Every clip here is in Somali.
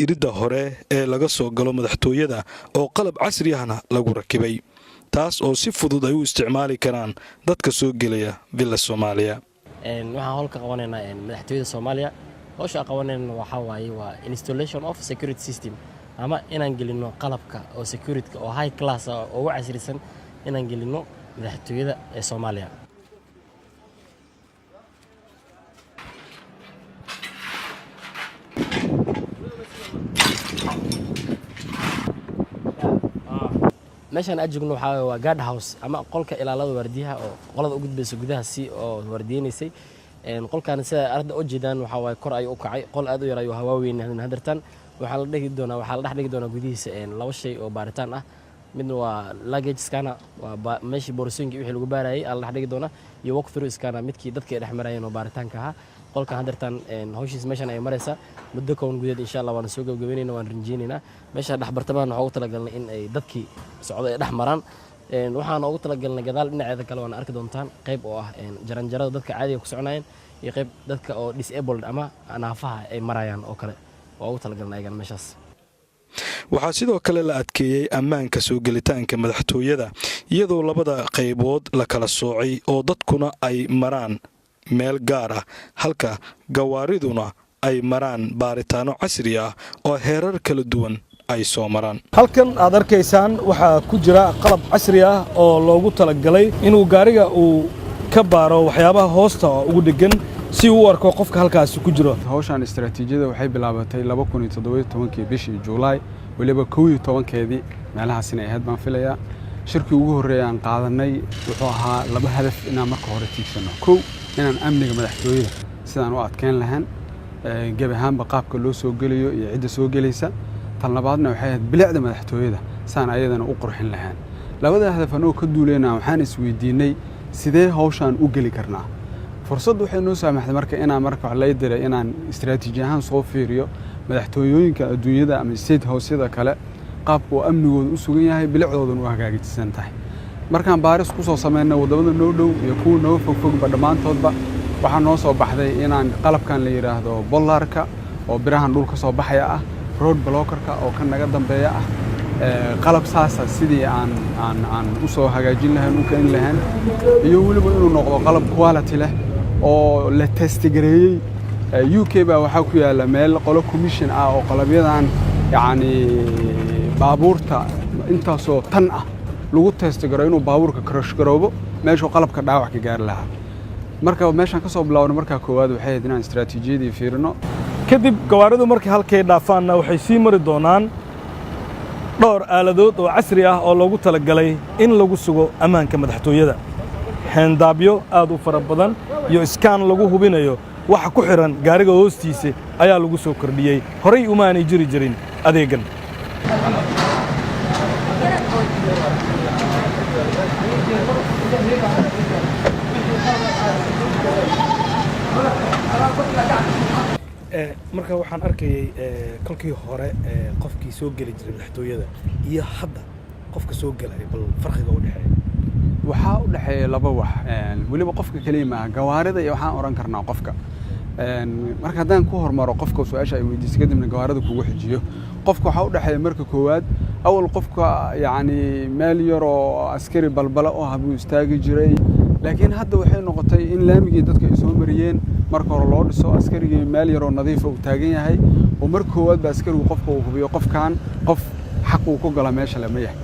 iridda hore ee laga soo galo madaxtooyada oo qalab casri ahna lagu rakibay taas oo si fudud ay u isticmaali karaan dadka soo gelaya Villa Soomaaliya. waxaan howlka qabanaynaa madaxtooyada Soomaaliya howsha qabanayna waxa waaye waa installation of security system ama inaan gelino qalabka oo security oo high class oo casrisan inaan gelino madaxtooyada ee Soomaaliya. meeshan aad joogno waxa waa guard house ama qolka ilaalada waardiyaha oo qolada u gudbayso gudaha si oo waardiyeynayay qolkan sida arda u jeedaan waxa way kor ay u kacay qol aad u yar ayu hawa weyn hadartan waxa la dhigi doonaa gudihiisa laba shay oo baaritaan ah midna waa luggage scanner waa meeshii boorsooyinka wixii lagu baarayay la dhigi doona iyo walk through scanner midkii dadka dhexmarayeen oo baaritaanka ah qolka hadartan hawshiis meeshan ay maraysa muddo koon gudeed insha Allah waan soo gabagabeynayna waan rinjiinayna meesha dhaxbartamaha waxa ugu talagalnay in ay dadkii socdo ay dhexmaraan waxaan ugu talagalnay gadaal dhinaceeda kale waan arki doontaan qayb oo ah jaranjarada dadka caadiga ku soconayeen iyo qayb dadka oo disabled ama naafaha ay marayaan oo kale oo ugu talagalnay ayagan meeshaas. waxaa sidoo kale la adkeeyay ammaanka soo gelitaanka madaxtooyada iyadoo labada qaybood la kala soocay oo dadkuna ay maraan meel gaar ah halka gawaariduna ay maraan baaritaano casri ah oo heerar kala duwan ay soo maraan. halkan aad arkaysaan waxaa ku jira qalab casri ah oo loogu talagalay inuu gaariga uu ka baaro waxyaabaha hoosta ugu dhagan si uu arko qofka halkaas ku jiro. hawshan istiraatiijiyada waxay bilaabatay 2017 bishii July waliba 11keedii meelahaas inay ahayd baan filayaa. shirkii ugu horeeyay aan qaadanay wuxuu ahaa laba hadaf inaan marka hore tiigsano. kow inaan amniga madaxtooyada sidaan u adkeyn lahayn gab ahaanba qaabka loo soo geliyo iyo cidda soo gelaysa. tan labaadna waxay ahayd bilicda madaxtooyada saan ayadana u qurxin lahayn. labada hadaf anoo ka duuleynaa waxaan isweydiinay sidee hawshan u gali karnaa. fursad waxay noo saamaxday marka inaan marka wax la diray inaan istiraatiiji ahaan soo fiiriyo madaxtooyooyinka adduunyada ama state house-yada kale qaabku amnigooda u sugan yahay bilicdooduna u hagaajisan tahay. markaan baaris ku soo sameynay wadamada noo dhow iyo kuwa noo fogba dhamaantoodba waxaa noo soo baxday inaan qalabkan la yiraahdo bollarka oo birahan dhulka soo baxaya ah road blockerka oo kan naga dambeeya ah qalab saasa sidii aan u soo hagaajin lahayn u keen lahayn iyo waliba inuu noqdo qalab quality leh oo la test gareeyay. UK baa waxa ku yaala meel qolo commission ah oo qalabyadan yaani baabuurta intaasoo tan ah lagu test gareeyo inuu baabuurka crash garoobo meesha qalabka dhaawac ka gaar lahaa. marka meeshan ka soo bilaawno marka koowaad waxay ahayd inaan istiraatiijiyadii fiirino kadib gawaaridu markii halkay dhaafaanna waxay sii mari doonaan dhowr aaladood oo casri ah oo loogu talagalay in lagu sugo ammaanka madaxtooyada. xeendaabyo aad u fara badan iyo iskaan lagu hubinayo waxa ku xiran gaariga hoostiisa ayaa lagu soo kordhiyay horay uma aanay jiri jirin adeegan. marka waxaan arkayay kolkii hore qofkii soo gali jiray madaxtooyada iyo hadda qofka soo galay bal farqiga u dhaxeeya waxa u dhaxeeya laba wax waliba qofka kaliya ma gawaarida iyo waxaan oran karnaa qofka marka hadaan ku hormaro qofka su'aasha ay weydiisay kadibna gawaarida kugu xijiyo qofka waxa u dhaxeeya marka koowaad awal qofka yaani meel yar oo askari balbala oo habuu istaagi jiray laakiin hadda waxay noqotay in laamigii dadka ay soo mariyeen marka hore loo dhiso askarigii meel yar oo nadiif ah u taagan yahay oo marka koowaad askarigu qofka uu hubiyo qofkan qof xaq uu ku gala meesha lama yahay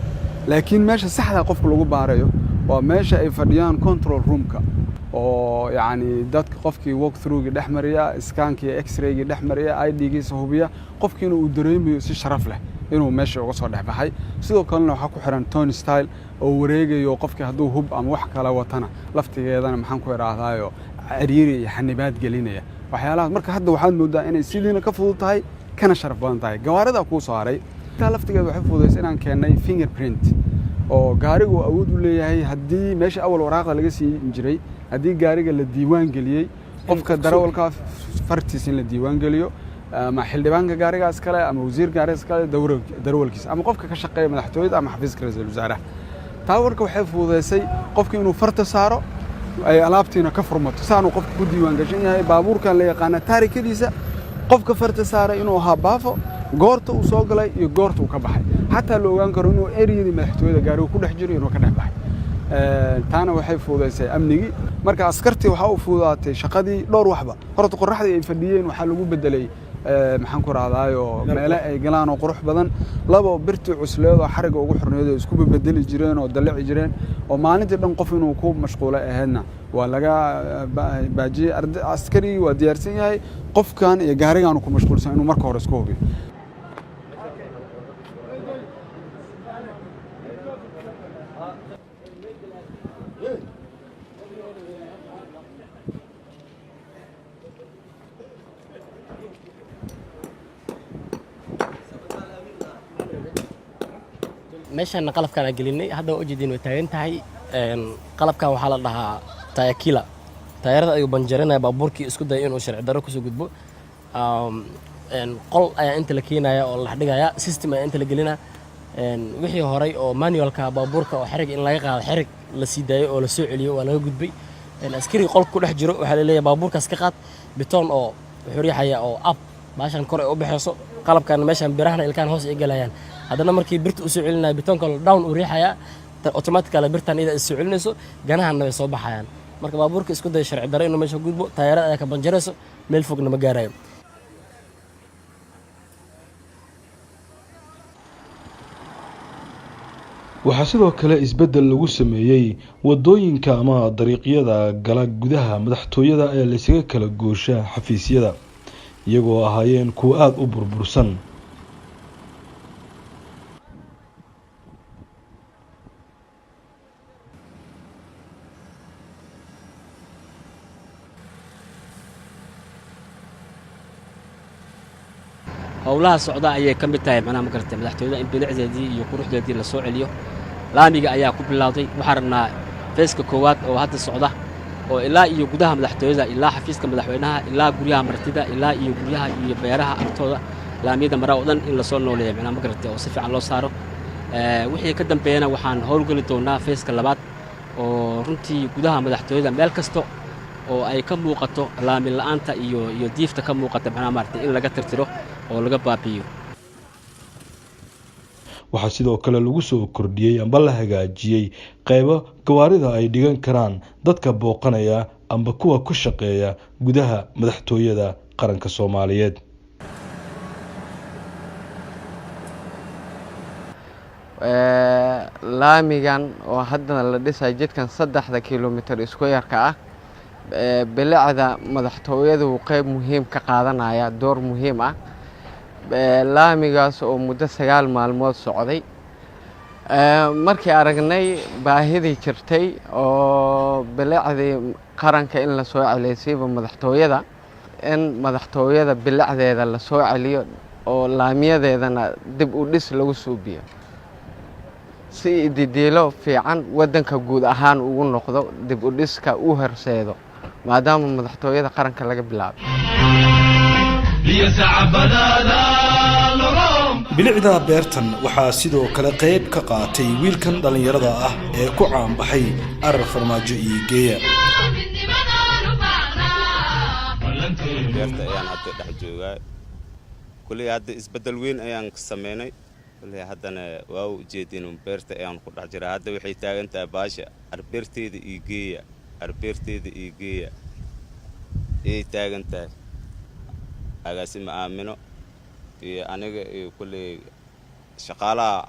laakiin meesha saxda qofka lagu baarayo waa meesha ay fadhiyaan control roomka oo yaani dadka qofkii walk through-gi dhaxmariya iskaankii x-ray-gi dhaxmariya ID-giisa hubiya qofkiina uu dareemayo si sharaf leh inuu meesha uga soo dhaxbaxay sidoo kalena waxa ku xiran tone style oo wareegayo qofkii hadduu hub ama wax kala watana laftigeedana maxaan ku iraahdaayo ciriiri iyo xanibaad gelinaya waxyaalaha marka hadda waxaad moodaa inay sidiina ka fudud tahay kana sharaf badan tahay gawaarida ku soo haray taa laftigeeda waxay fududeysay inaan keenay fingerprint oo gaarigu awood u leeyahay haddii meesha awal waraaqda laga sii jiray haddii gaariga la diiwaan geliyay qofka darawalka fartiisa in la diiwaan geliyo ama xildhibaanka gaarigaas kale ama wasiir gaarigaas kale darawalkiisa ama qofka ka shaqeeya madaxtooyada ama xafiiska ra'iisul wasaaraha taa warka waxay fududeysay qofka inuu farta saaro ay alaabtiina ka furmato saanu qofku ku diiwaan gashan yahay baabuurkan la yaqaan taarikadiisa qofka farta saara inuu ahaa baafo goorta uu soo galay iyo goorta uu ka baxay xataa la ogaan karo inuu eriyadii madaxtooyada gaarigu ku dhex jiro inuu ka dhex baxay taana waxay fududaysay amnigii marka askartii waxa uu fududaatay shaqadii dhowr waxba horta qorraxdii ay fadhiyeen waxa lagu bedelay maxaan ku raadaayo meelo ay galaan oo qurux badan labo birtii cusleed oo xariga ugu xorneedo isku bedeli jireen oo dalaci jireen oo maalintii dhan qof inuu ku mashquulay ahaydna waa laga baajiyay askari waa diyaarsan yahay qofkan iyo gaarigan ku mashquulsan inuu marka hore isku hubiyo meeshaan qalabkan aan gelinay hadda oo jeedin way taagan tahay qalabkan waxaa la dhahaa tayakila taayarada ayuu banjarinaya baabuurkii isku day inuu sharci darro kusoo gudbo qol ayaa inta la keenaya oo la dhigaya system ayaa inta la gelina wixii horay oo manualka baabuurka oo xarig in laga qaado xarig la sii daayo oo la soo celiyo waa laga gudbay askari qolka ku dhex jiro waxaa la leeyahay baabuurkaas ka qaad bitoon oo wuxuu riixaya oo up baashan kor ay u baxayso qalabkan meeshan birahana ilkaan hoos ay galayaan haddana markii birta u soo celinayo bitoonka down uu riixaya automatically birtan ida soo celinayso ganahana way soo baxayaan marka baabuurka isku day sharci darro inuu meesha gudbo taayarada ayaa ka banjarayso meel fogna ma gaarayo waxaa sidoo kale isbeddel lagu sameeyey wadooyinka ama dariiqyada gala gudaha madaxtooyada ee la isaga kala goosha xafiisyada iyagoo ahaayeen kuwa aada u burbursan howlaha socda ayay ka mid tahay macnaha ma garatay madaxtooyada in bilicdeedii iyo quruxdeedii la soo celiyo laamiga ayaa ku bilowday waxaan rabnaa feeska koowaad oo hadda socda oo ilaa iyo gudaha madaxtooyada ilaa xafiiska madaxweynaha ilaa guryaha martida ilaa iyo guryaha iyo beeraha agtooda laamiyada maraa oo dhan in la soo nooleeyo macnaha ma garatay oo si fiican loo saaro wixii ka dambeeyana waxaan howlgeli doonaa feeska labaad oo runtii gudaha madaxtooyada meel kasta oo ay ka muuqato laami la'aanta iyo diifta ka muuqata macnaha maartay in laga tirtiro oo laga baabiyo waxaa sidoo kale lagu soo kordhiyey amba la hagaajiyey qaybo gawaarida ay dhigan karaan dadka booqanaya amba kuwa ku shaqeeya gudaha madaxtooyada qaranka Soomaaliyeed laamigan oo hadda la dhisay jidkan 3 kiiloomitir isku yarka ah bilicda madaxtooyadu qayb muhiim ka qaadanaya door muhiim ah laamigaas oo muddo 9 maalmood socday markii aragnay baahidii jirtay oo bilicdii qaranka in la soo celiyo madaxtooyada in madaxtooyada bilicdeeda la soo celiyo oo laamiyadeedana dib u dhis lagu suubiyo si didiilo fiican wadanka guud ahaan ugu noqdo dib u dhiska u horseedo maadaama madaxtooyada qaranka laga bilaabo bilicda beertan waxaa sidoo kale qayb ka qaatay wiilkan dhalinyarada ah ee ku caanbaxay arar farmaajo iyo geeya beerta ayaan hadda dhex joogaa kuley hadda isbeddel weyn ayaan sameynay kuley haddana waa u jeedin beerta ayaan ku dhex jiraa hadda waxay taagan tahay baasha arbeerteeda iyo geeya ayay taagan tahay agaasima aamino iyo aniga iyo kuley shaqaalaha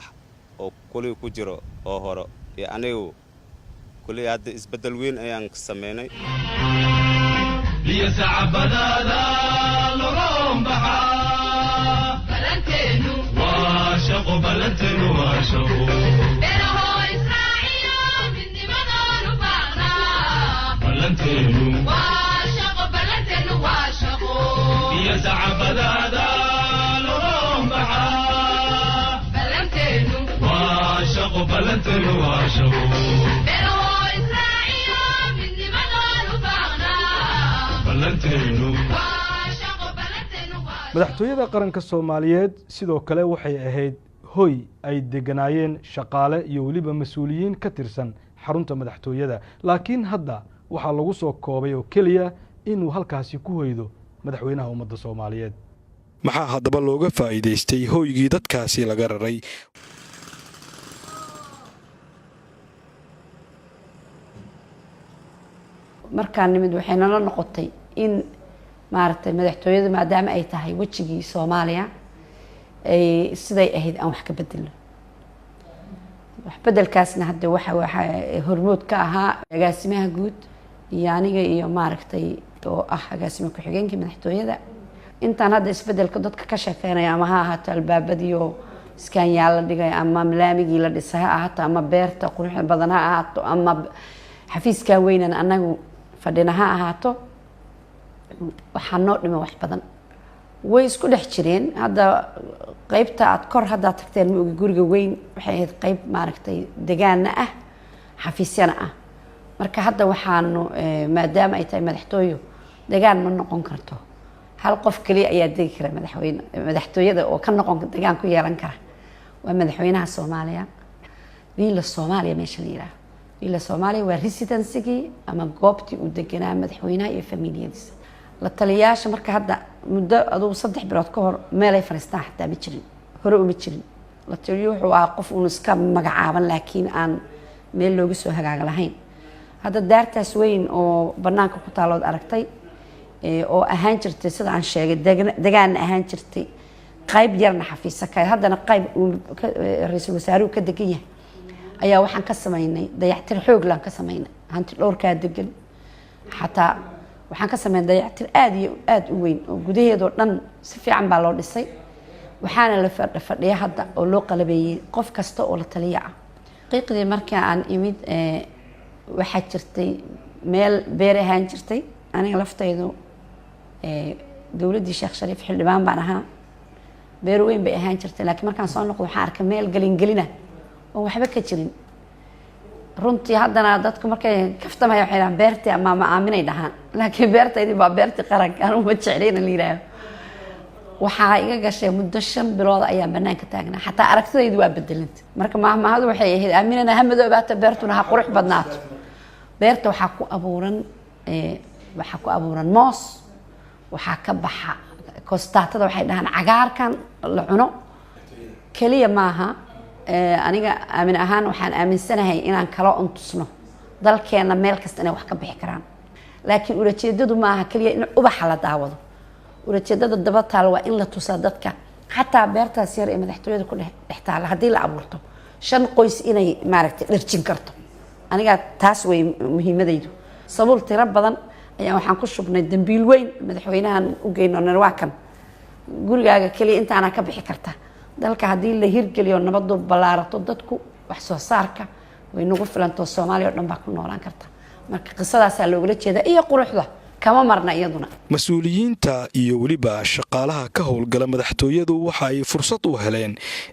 oo kuley ku jiro oo hore iyo anigu kuley hadda isbeddel weyn ayaan sameynay madaxtooyada qaranka Soomaaliyeed sidoo kale waxay ahayd hoy ay deganaayeen shaqaale iyo waliba mas'uuliyiin ka tirsan xarunta madaxtooyada laakiin hadda waxaa lagu soo koobay oo kaliya inuu halkaasi ku hoydo madaxweynaha ummadda Soomaaliyeed maxaa haddaba looga faa'iidaystay hooygii dadkaasi laga raray? markaan nimid waxay nala noqotay in maaragtay madaxtooyadu maadaama ay tahay wejigii Soomaaliya ay siday ahayd aan wax ka bedelno. wax bedelkaasna hadda waxa hormood ka ahaa agaasimaha guud iyo aniga iyo maaragtay oo ah agaasimo ku xigeenka madaxtooyada. intaan hadda isbedelka dadka ka shaqeynaya ama ha ahaato albaabadiyo iskaanyaal la dhigay ama laamigii la dhisay ha ahaato ama beerta quruxda badan ha ahaato ama xafiiska weynan anagu fadhina ha ahaato waxaa noo dhima wax badan way isku dhex jireen. hadda qaybta aad kor hadda tagteen ma ogi guriga weyn waxay ahayd qayb maaragtay deegaana ah xafiisyana ah. marka hadda waxaanu maadaama ay tahay madaxtooyo deegaan ma noqon karto hal qof kaliya ayaa degi kara madaxtooyada oo ka noqon deegaan ku yeelan kara waa madaxweynaha Soomaaliya. wiila Soomaaliya meesha la yiraahdo wiila Soomaaliya waa residency ama goobtii uu deganaa madaxweynaha iyo familiyadiisa. la taliyaasha marka hadda muddo aduu 3 bilood ka hor meel ay fariistaan xataa ma jirin hore uma jirin. la taliyo wuxuu ahaa qof uu iska magacaaban laakiin aan meel looga soo hagaag lahayn. hadda daartaas weyn oo banaanka ku taalood aragtay oo ahaan jirtay sida aan sheegay deegaan ahaan jirtay qayb yarna xafiis ka haddana qayb ra'iisul wasaaruhu ka degan yahay ayaa waxaan ka sameynay dayactir xoog laan ka sameynay hanti dhowrka degan xataa waxaan ka sameynay dayactir aad iyo aad u weyn oo gudaheedoo dhan si fiican baa loo dhisay. waxaana la fadhiya hadda oo loo qalabeeyay qof kasta oo la taliya ah. qiiqdii markaa aan imid waxaa jirtay meel beer ahaan jirtay aniga laftaydu dawladdii Sheekh Shariif xildhibaan baan ahaa beer weyn bay ahaan jirtay laakiin markaan soo noqdo waxaan arkay meel gelina oo waxba ka jirin. runtii haddana dadku markay kaftamaya waxay dhahaan beertii ama aaminay dhahaan laakiin beertaydii baa beertii qaranka anigu ma jeclayna la yiraahdo. waxaa iga gashay muddo 5 bilood ayaa banaanka taagnaa xataa aragtidaydu waa bedelantay. marka maahmaahadu waxay ahayd aaminana ha madoobaata beertuna ha qurux badnaato. beerta waxaa ku abuuran moos waxaa ka baxa kostaatada waxay dhahaan cagaarkan la cuno kaliya maaha. aniga aamin ahaan waxaan aaminsanahay inaan kala untusno dalkeena meel kasta inay wax ka bixi karaan laakiin ulajeedadu maaha kaliya in ubaxa la daawado. ulajeedada daba taal waa in la tusaa dadka xataa beertaas yar ee madaxtooyada ku dhex taal haddii la abuurto 5 qoys inay maaragtay dharjin karto. aniga taas way muhiimadaydu. sabuul tiro badan ayaa waxaan ku shubnay dambiil weyn madaxweynahan u geyno narwaakan gurigaaga kaliya intaana ka bixi karta. dalka haddii la hirgeliyo nabadu balaarato dadku wax soo saarka way nagu filanto Soomaaliya oo dhan baa ku noolaan karta. marka qisadaas looga jeeda iyo quruxda kama marna iyaduna. mas-uuliyiinta iyo weliba shaqaalaha ka howlgala madaxtooyadu waxa ay fursad u heleen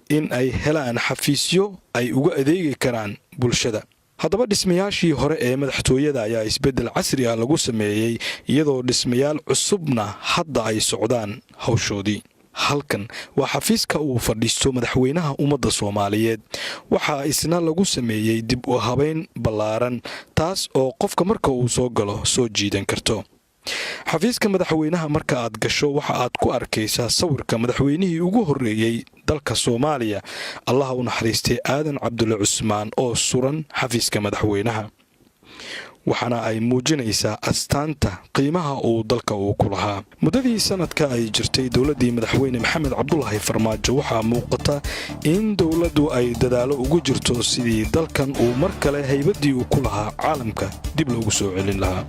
in ay helaan xafiisyo ay uga adeegi karaan bulshada. haddaba dhismayaashii hore ee madaxtooyada ayaa isbeddel casri ah lagu sameeyey iyadoo dhismayaal cusubna hadda ay socdaan hawshoodii. halkan waa xafiiska uu fadhiisto madaxweynaha ummadda Soomaaliyeed. waxaa isna lagu sameeyey dib u habeyn ballaaran taas oo qofka marka uu soo galo soo jiidan karto. xafiiska madaxweynaha marka aad gasho waxa aad ku arkaysaa sawirka madaxweynihii ugu horreeyey dalka Soomaaliya Allah u naxariistay Aadan Cabdulle Cusmaan oo suran xafiiska madaxweynaha. waxaana ay muujinaysaa astaanta qiimaha uu dalka uu ku lahaa. muddadii sanadka ay jirtay dowladdii madaxweyne Maxamed Cabdullaahi Farmaajo waxaa muuqata in dowladdu ay dadaalo ugu jirto sidii dalkan uu mar kale haybadii uu ku lahaa caalamka dib loogu soo celin lahaa.